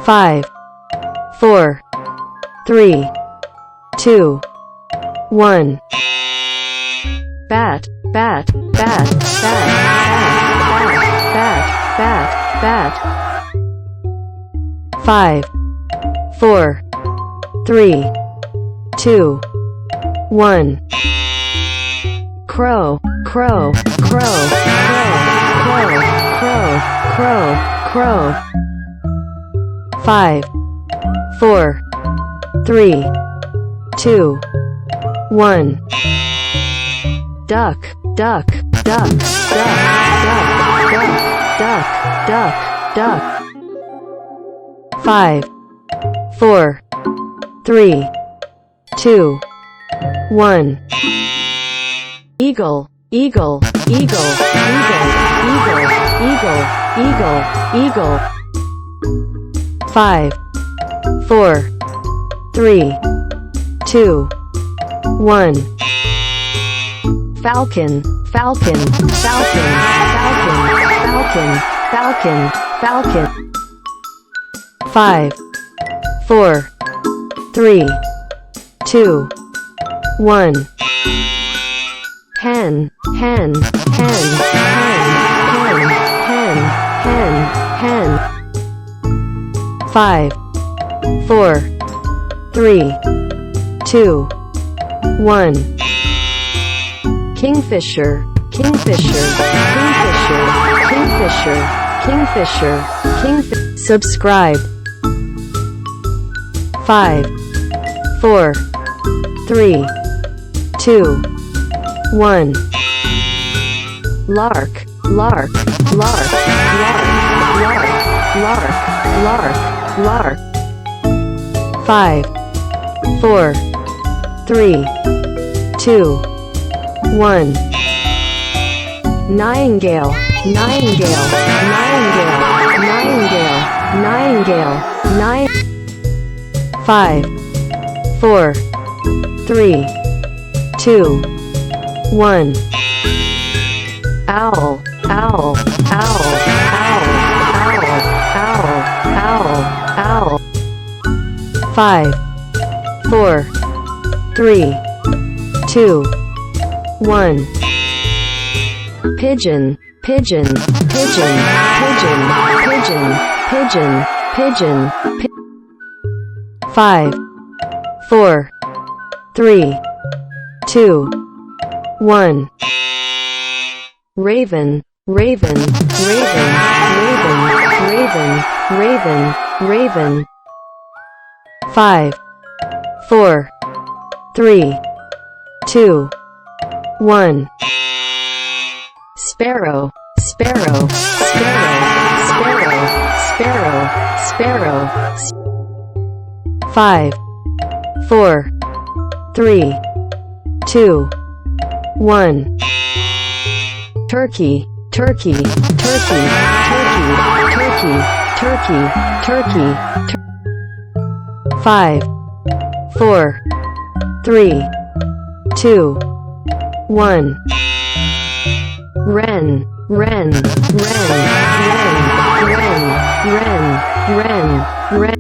5, 4, 3, 2, 1. Bat, bat, bat, bat, bat, bat, bat, bat. 5, 4, 3, 2, 1. Crow, crow, crow, crow, crow, crow, crow, crow. 5, 4, 3, 2, 1. Duck, duck, duck, duck, duck, duck, duck, duck, duck. 5, 4, 3, 2, 1. Eagle, eagle, eagle, eagle, eagle, eagle, eagle, eagle. 5, 4, 3, 2, 1. Falcon, falcon, falcon, falcon, falcon, falcon, falcon. 5, 4, 3, 2, 1. Hen, hen, hen, hen, hen, hen, hen, hen. 5, 4, 3, 2, 1. Kingfisher, kingfisher, kingfisher, kingfisher, kingfisher, kingfisher. Subscribe. 5, 4, 3, 2, 1. Lark, lark, lark, lark, lark, lark, lark, lark. 5, 4, 3, 2, 1. Nightingale, nightingale, nightingale, nightingale, nightingale, nine. 5, 4, 3, 2, 1. Owl, owl, owl, owl, owl, owl, owl, owl. 5, 4, 3, 2, 1. Pigeon, pigeon, pigeon, pigeon, pigeon, pigeon, pigeon, pigeon. 5, 4, 3, 2, 1. Raven, raven, raven, raven, raven, raven, raven. 5, 4, 3, 2, 1. Sparrow, sparrow, sparrow, sparrow, sparrow, sparrow. 5, 4, 3, 2, 1. Turkey, turkey, turkey, turkey, turkey, turkey, turkey. 5, 4, 3, 2, 1. Wren, wren, wren, wren, wren, wren, wren, wren.